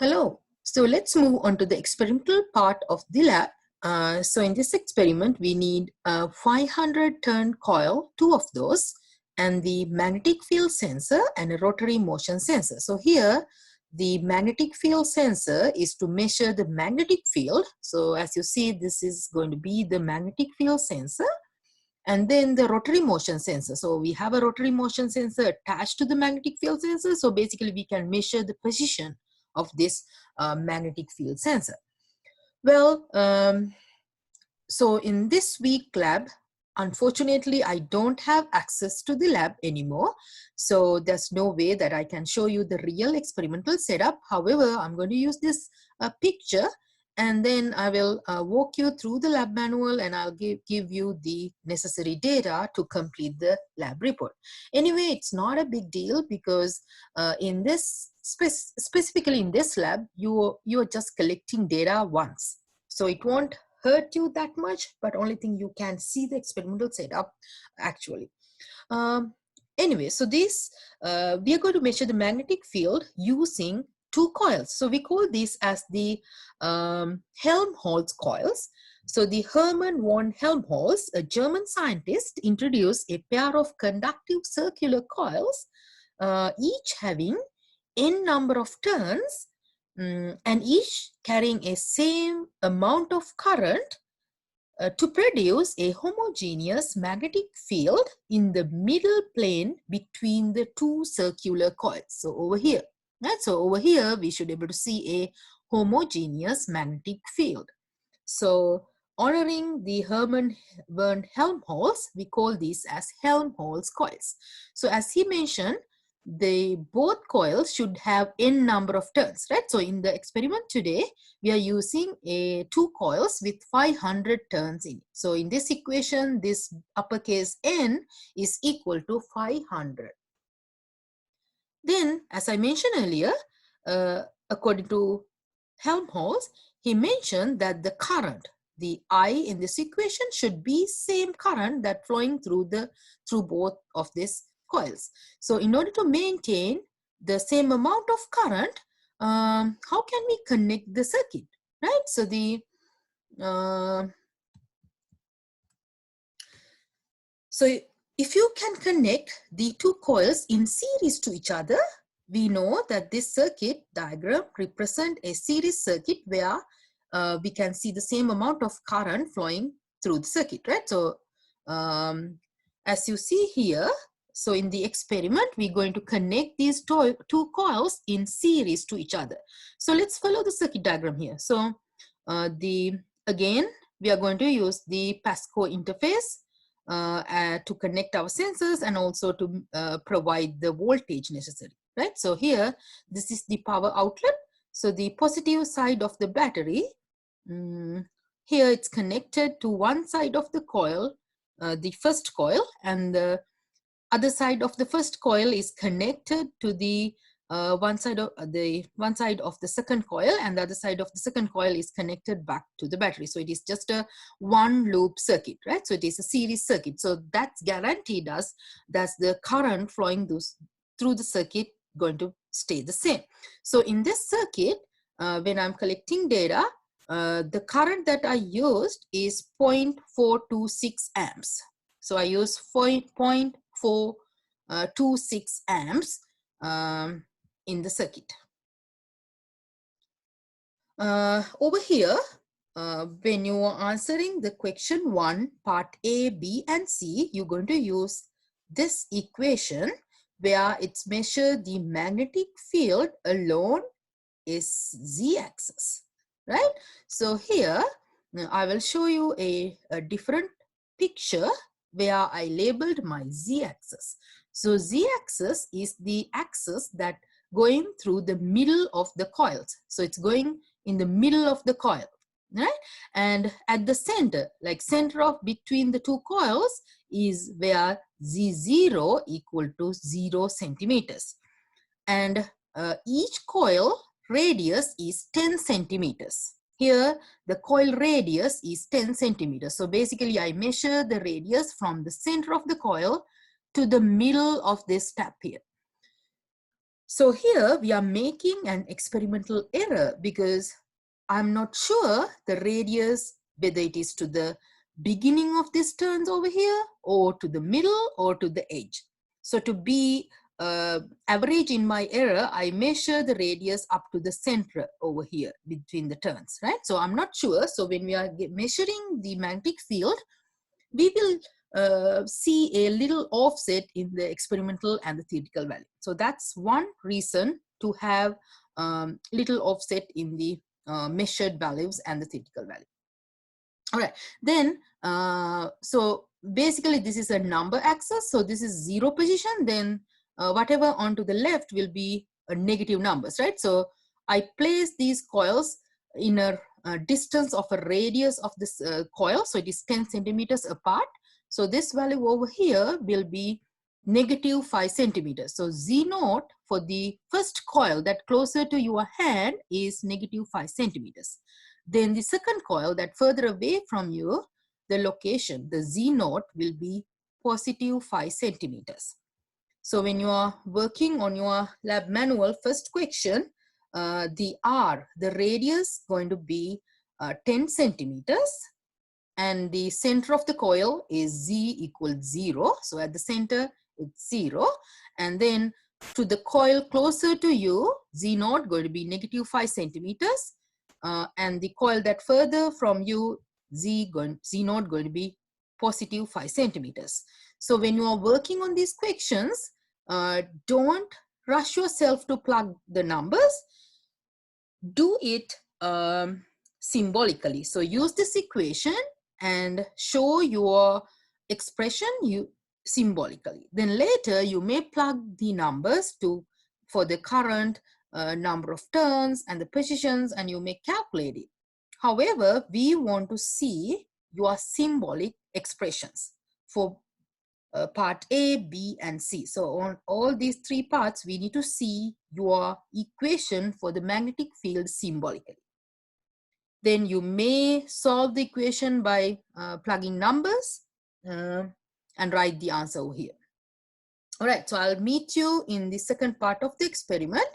Hello. So let's move on to the experimental part of the lab. So in this experiment, we need a 500 turn coil, two of those, and the magnetic field sensor and a rotary motion sensor. So here, the magnetic field sensor is to measure the magnetic field. So as you see, this is going to be the magnetic field sensor. And then the rotary motion sensor. So we have a rotary motion sensor attached to the magnetic field sensor. So basically we can measure the position of this magnetic field sensor. Well, so in this week lab, unfortunately, I don't have access to the lab anymore. So there's no way that I can show you the real experimental setup. However, I'm going to use this picture, and then I will walk you through the lab manual, and I'll give you the necessary data to complete the lab report. Anyway, it's not a big deal because in this, specifically in this lab, you're just collecting data once. So it won't hurt you that much, but only thing you can see the experimental setup actually. Anyway, so this, we are going to measure the magnetic field using two coils. So we call this as the Helmholtz coils. So the Hermann von Helmholtz, a German scientist, introduced a pair of conductive circular coils, each having n number of turns, and each carrying a same amount of current to produce a homogeneous magnetic field in the middle plane between the two circular coils. So over here, right? So over here, we should be able to see a homogeneous magnetic field. So honoring the Hermann von Helmholtz, we call these as Helmholtz coils. So as he mentioned, both coils should have n number of turns, right? So in the experiment today, we are using two coils with 500 turns in it. So in this equation, this uppercase n is equal to 500. Then, as I mentioned earlier, according to Helmholtz, he mentioned that the current, the I in this equation, should be same current that flowing through both of these coils. So in order to maintain the same amount of current, how can we connect the circuit, right? So if you can connect the two coils in series to each other, we know that this circuit diagram represents a series circuit where we can see the same amount of current flowing through the circuit, right? So as you see here, so in the experiment, we're going to connect these two coils in series to each other. So let's follow the circuit diagram here. So again, we are going to use the Pasco interface to connect our sensors and also to provide the voltage necessary, right? So here, this is the power outlet. So the positive side of the battery, here it's connected to one side of the coil, the first coil, and the other side of the first coil is connected to the one side of the second coil, and the other side of the second coil is connected back to the battery. So it is just a one loop circuit, right? So it is a series circuit. So that's guaranteed us that the current flowing through the circuit going to stay the same. So in this circuit, when I'm collecting data, the current that I used is 0.426 amps. So I use 0.426 amps in the circuit. Over here, when you are answering the question 1, part A, B, and C, you're going to use this equation where it's measured the magnetic field alone is z-axis, right? So here, I will show you a different picture where I labeled my z-axis. So z-axis is the axis that going through the middle of the coils. So it's going in the middle of the coil, right? And at the center, like center of between the two coils, is where z0 equal to 0 centimeters. And each coil radius is 10 centimeters. Here, the coil radius is 10 centimeters. So basically, I measure the radius from the center of the coil to the middle of this tab here. So here we are making an experimental error because I'm not sure the radius, whether it is to the beginning of these turns over here or to the middle or to the edge. So to be average in my error, I measure the radius up to the center over here between the turns, right? So I'm not sure. So when we are measuring the magnetic field, we will see a little offset in the experimental and the theoretical value. So that's one reason to have little offset in the measured values and the theoretical value. All right, then, so basically this is a number axis. So this is 0 position, then whatever onto the left will be negative numbers, right? So I place these coils in a distance of a radius of this coil. So it is 10 centimeters apart. So this value over here will be negative 5 centimeters. So Z naught for the first coil that closer to your hand is negative 5 centimeters. Then the second coil that further away from you, the location, the Z naught will be positive 5 centimeters. So when you are working on your lab manual, first question, the R, the radius going to be 10 centimeters. And the center of the coil is Z equals 0. So at the center, it's 0. And then to the coil closer to you, Z naught going to be negative 5 centimeters. And the coil that further from you, Z naught going to be positive 5 centimeters. So when you are working on these questions, don't rush yourself to plug the numbers. Do it symbolically. So use this equation and show your expression symbolically. Then later you may plug the numbers for the current number of turns and the positions, and you may calculate it. However, we want to see your symbolic expressions for part A, B, and C. So on all these three parts, we need to see your equation for the magnetic field symbolically. Then you may solve the equation by plugging numbers and write the answer over here. All right, so I'll meet you in the second part of the experiment.